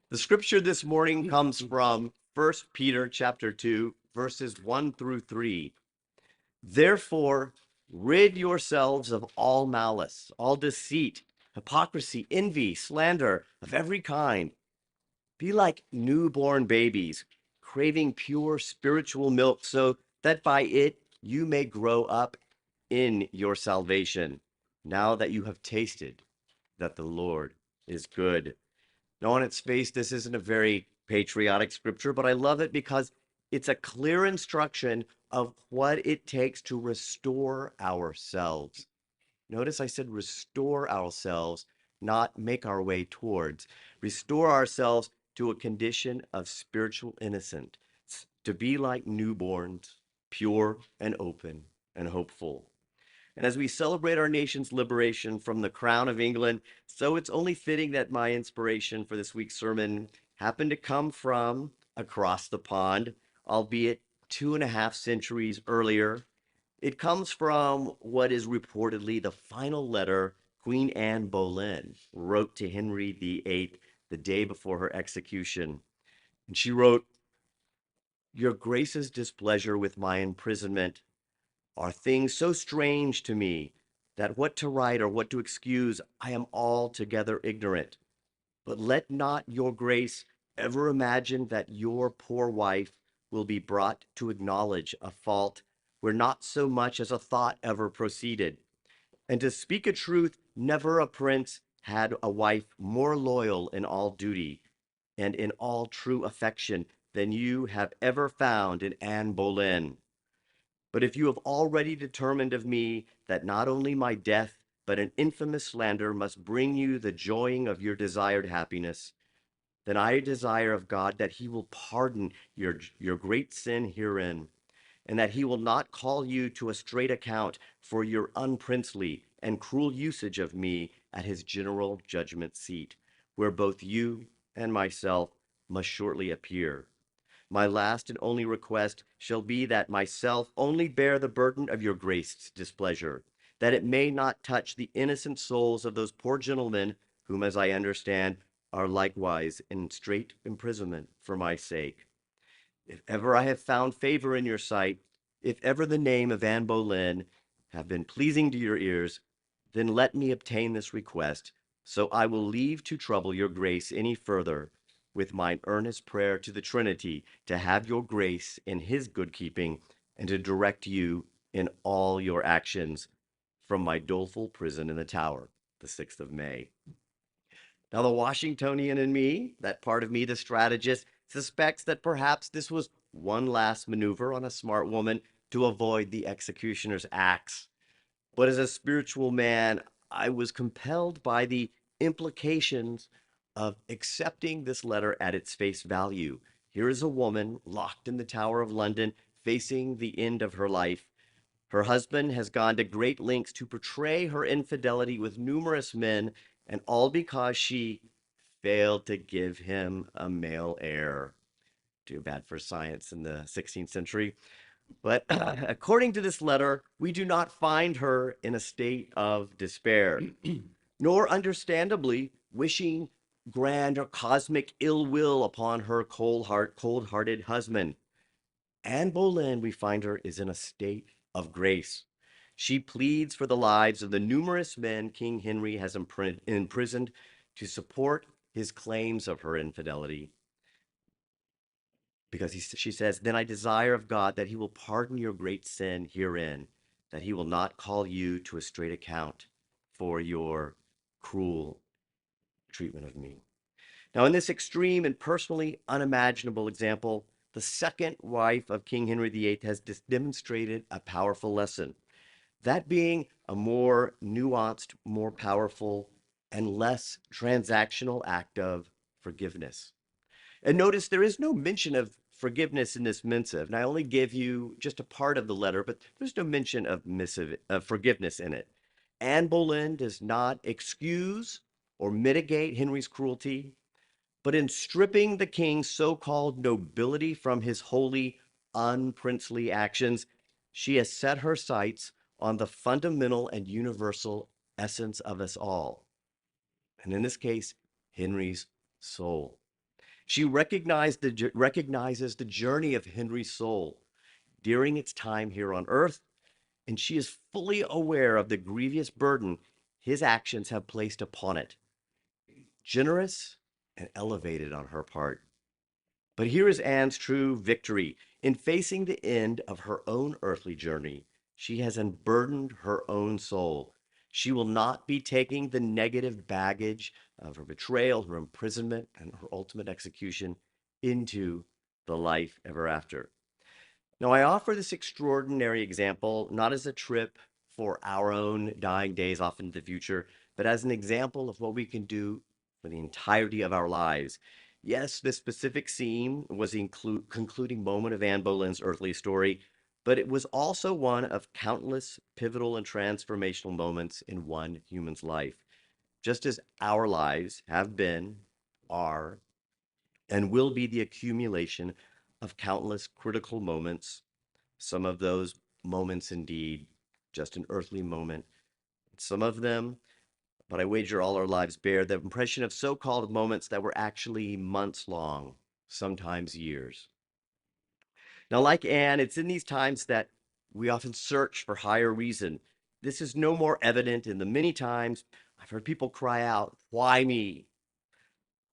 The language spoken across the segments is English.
The scripture this morning comes from 1 Peter chapter 2, verses 1 through 3. Therefore, rid yourselves of all malice, all deceit, hypocrisy, envy, slander of every kind. Be like newborn babies, craving pure spiritual milk, so that by it you may grow up in your salvation, now that you have tasted that the Lord is good. Now, on its face, this isn't a very patriotic scripture, but I love it because it's a clear instruction of what it takes to restore ourselves. Notice I said restore ourselves, not make our way towards. Restore ourselves to a condition of spiritual innocence, to be like newborns, pure and open and hopeful. And as we celebrate our nation's liberation from the crown of England, so it's only fitting that my inspiration for this week's sermon happened to come from across the pond, albeit 2.5 centuries earlier. It comes from what is reportedly the final letter Queen Anne Boleyn wrote to Henry VIII the day before her execution. And she wrote, "Your Grace's displeasure with my imprisonment are things so strange to me that what to write or what to excuse I am altogether ignorant. But let not your grace ever imagine that your poor wife will be brought to acknowledge a fault where not so much as a thought ever proceeded. And to speak a truth, never a prince had a wife more loyal in all duty and in all true affection than you have ever found in Anne Boleyn. But if you have already determined of me that not only my death, but an infamous slander must bring you the joying of your desired happiness, then I desire of God that he will pardon your great sin herein, and that he will not call you to a straight account for your unprincely and cruel usage of me at his general judgment seat, where both you and myself must shortly appear. My last and only request shall be that myself only bear the burden of your grace's displeasure, that it may not touch the innocent souls of those poor gentlemen whom, as I understand, are likewise in strait imprisonment for my sake. If ever I have found favor in your sight, if ever the name of Anne Boleyn have been pleasing to your ears, then let me obtain this request, so I will leave to trouble your grace any further, with mine earnest prayer to the Trinity to have your grace in his good keeping, and to direct you in all your actions from my doleful prison in the Tower, the 6th of May. Now, the Washingtonian in me, that part of me, the strategist, suspects that perhaps this was one last maneuver on a smart woman to avoid the executioner's axe. But as a spiritual man, I was compelled by the implications of accepting this letter at its face value. Here is a woman locked in the Tower of London, facing the end of her life. Her husband has gone to great lengths to portray her infidelity with numerous men, and all because she failed to give him a male heir. Too bad for science in the 16th century. But according to this letter, we do not find her in a state of despair, nor understandably wishing grand or cosmic ill will upon her cold-hearted husband. Anne Boleyn, we find her, is in a state of grace. She pleads for the lives of the numerous men King Henry has imprisoned to support his claims of her infidelity. Because she says, "Then I desire of God that he will pardon your great sin herein, that he will not call you to a straight account for your cruel treatment of me." Now, in this extreme and personally unimaginable example, the second wife of King Henry VIII has demonstrated a powerful lesson. That being a more nuanced, more powerful, and less transactional act of forgiveness. And notice there is no mention of forgiveness in this missive. And I only give you just a part of the letter, but there's no mention of forgiveness in it. Anne Boleyn does not excuse or mitigate Henry's cruelty, but in stripping the king's so-called nobility from his wholly unprincely actions, she has set her sights on the fundamental and universal essence of us all. And in this case, Henry's soul. She recognizes the journey of Henry's soul during its time here on earth, and she is fully aware of the grievous burden his actions have placed upon it. Generous and elevated on her part. But here is Anne's true victory. In facing the end of her own earthly journey, she has unburdened her own soul. She will not be taking the negative baggage of her betrayal, her imprisonment, and her ultimate execution into the life ever after. Now, I offer this extraordinary example not as a trip for our own dying days off into the future, but as an example of what we can do for the entirety of our lives. Yes, this specific scene was the concluding moment of Anne Boleyn's earthly story, but it was also one of countless pivotal and transformational moments in one human's life. Just as our lives have been, are, and will be the accumulation of countless critical moments, some of those moments indeed just an earthly moment, some of them, but I wager all our lives bear the impression of so-called moments that were actually months long, sometimes years. Now, like Anne, it's in these times that we often search for higher reason. This is no more evident in the many times I've heard people cry out, "Why me?"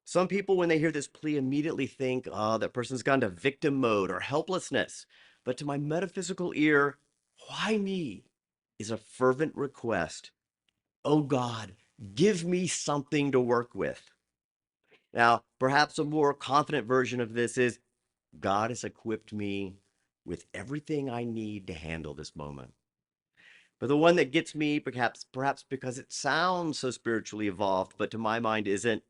Some people, when they hear this plea, immediately think, oh, that person's gone to victim mode or helplessness. But to my metaphysical ear, why me is a fervent request. Oh God, give me something to work with. Now, perhaps a more confident version of this is God has equipped me with everything I need to handle this moment. But the one that gets me, perhaps because it sounds so spiritually evolved, but to my mind isn't,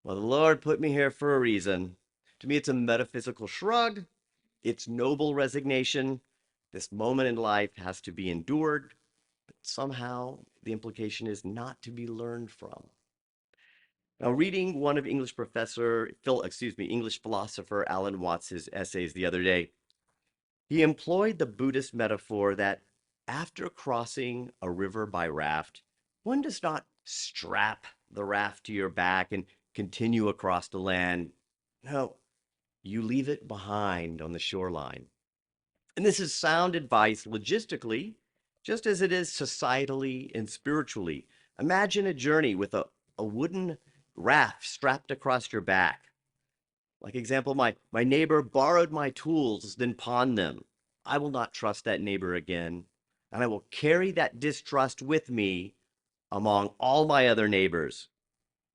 well, the Lord put me here for a reason. To me, it's a metaphysical shrug. It's noble resignation. This moment in life has to be endured, but somehow the implication is not to be learned from. Now, reading one of English philosopher Alan Watts's essays the other day, he employed the Buddhist metaphor that after crossing a river by raft, one does not strap the raft to your back and continue across the land. No, you leave it behind on the shoreline. And this is sound advice logistically, just as it is societally and spiritually. Imagine a journey with a wooden raft strapped across your back. Like example, my neighbor borrowed my tools, then pawned them. I will not trust that neighbor again, and I will carry that distrust with me among all my other neighbors.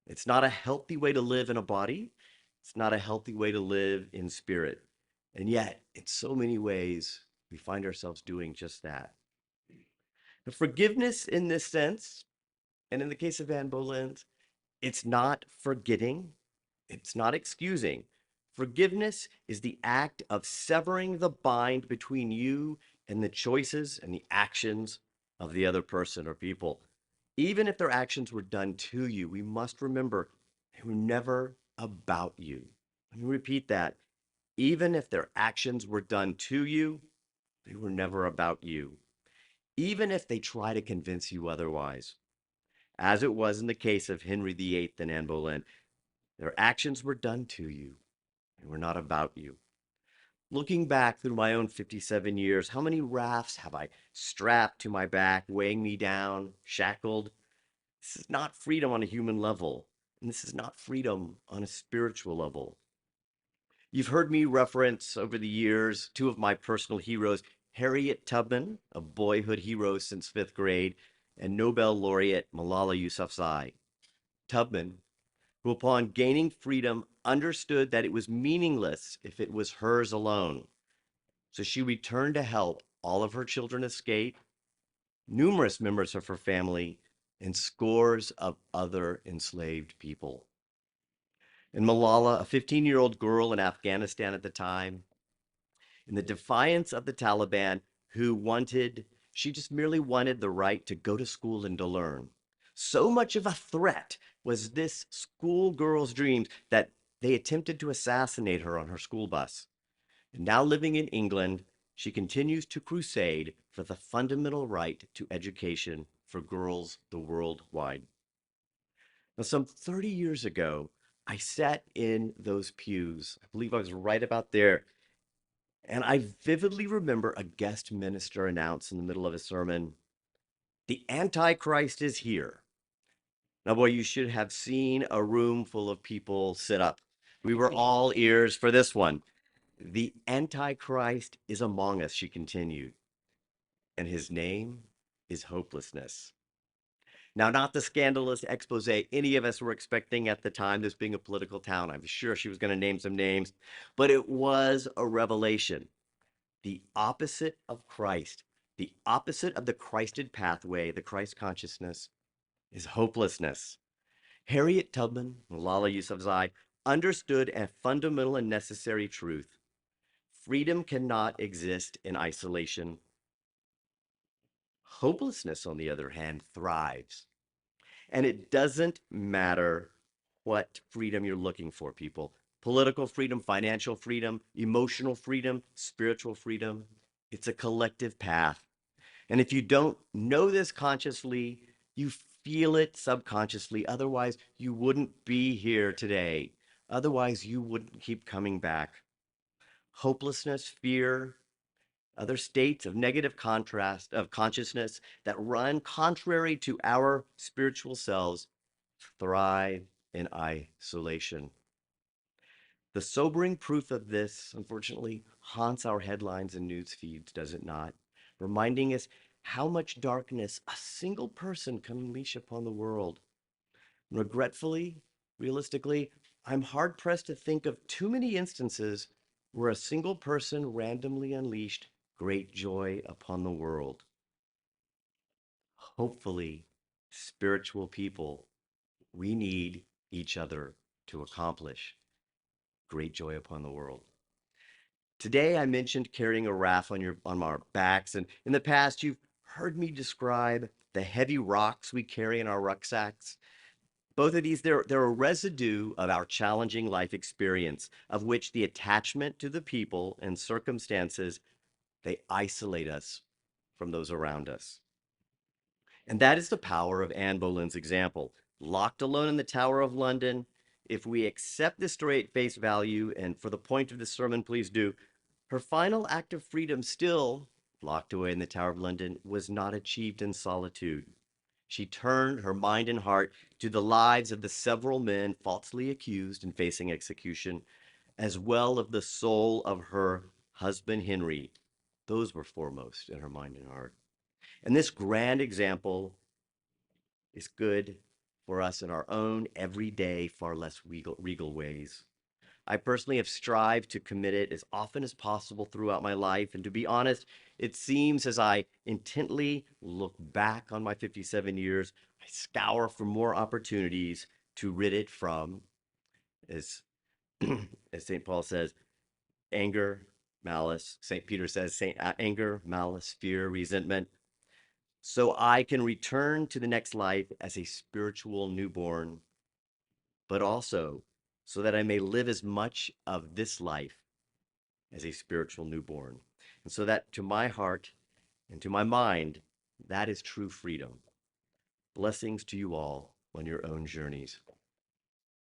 It's not a healthy way to live in a body. It's not a healthy way to live in spirit. And yet, in so many ways, we find ourselves doing just that. The forgiveness in this sense, and in the case of Anne Boleyn, it's not forgetting, it's not excusing. Forgiveness is the act of severing the bind between you and the choices and the actions of the other person or people. Even if their actions were done to you, we must remember they were never about you. Let me repeat that. Even if their actions were done to you, they were never about you. Even if they try to convince you otherwise, as it was in the case of Henry VIII and Anne Boleyn, their actions were done to you. They were not about you. Looking back through my own 57 years, how many rafts have I strapped to my back, weighing me down, shackled? This is not freedom on a human level, and this is not freedom on a spiritual level. You've heard me reference over the years two of my personal heroes, Harriet Tubman, a boyhood hero since fifth grade, and Nobel laureate Malala Yousafzai. Tubman, who upon gaining freedom understood that it was meaningless if it was hers alone. So she returned to help all of her children escape, numerous members of her family, and scores of other enslaved people. And Malala, a 15-year-old girl in Afghanistan at the time, in the defiance of the Taliban, she just merely wanted the right to go to school and to learn. So much of a threat was this schoolgirl's dreams that they attempted to assassinate her on her school bus. And now living in England, she continues to crusade for the fundamental right to education for girls the worldwide. Now, some 30 years ago, I sat in those pews. I believe I was right about there. And I vividly remember a guest minister announce in the middle of a sermon, "The Antichrist is here." Now, boy, you should have seen a room full of people sit up. We were all ears for this one. "The Antichrist is among us," she continued, "and his name is hopelessness." Now, not the scandalous expose any of us were expecting at the time, this being a political town. I'm sure she was going to name some names, but it was a revelation. The opposite of Christ, the opposite of the Christed pathway, the Christ consciousness, is hopelessness. Harriet Tubman, Malala Yousafzai, understood a fundamental and necessary truth. Freedom cannot exist in isolation. Hopelessness, on the other hand, thrives. And it doesn't matter what freedom you're looking for, people. Political freedom, financial freedom, emotional freedom, spiritual freedom. It's a collective path. And if you don't know this consciously, you feel it subconsciously. Otherwise, you wouldn't be here today. Otherwise, you wouldn't keep coming back. Hopelessness, fear, other states of negative contrast of consciousness that run contrary to our spiritual selves thrive in isolation. The sobering proof of this, unfortunately, haunts our headlines and news feeds, does it not? Reminding us how much darkness a single person can unleash upon the world. Regretfully, realistically, I'm hard pressed to think of too many instances where a single person randomly unleashed great joy upon the world. Hopefully, spiritual people, we need each other to accomplish great joy upon the world. Today, I mentioned carrying a raft on our backs, and in the past, you've heard me describe the heavy rocks we carry in our rucksacks. Both of these, they're a residue of our challenging life experience, of which the attachment to the people and circumstances, they isolate us from those around us. And that is the power of Anne Boleyn's example. Locked alone in the Tower of London, if we accept this story at face value, and for the point of this sermon, please do, her final act of freedom, still locked away in the Tower of London, was not achieved in solitude. She turned her mind and heart to the lives of the several men falsely accused and facing execution, as well of the soul of her husband Henry. Those were foremost in her mind and heart. And this grand example is good for us in our own everyday, far less regal ways. I personally have strived to commit it as often as possible throughout my life. And to be honest, it seems as I intently look back on my 57 years, I scour for more opportunities to rid it from, as, as St. Paul says, anger, malice. St. Peter says, anger, malice, fear, resentment, so I can return to the next life as a spiritual newborn, but also so that I may live as much of this life as a spiritual newborn. And so that to my heart and to my mind, that is true freedom. Blessings to you all on your own journeys.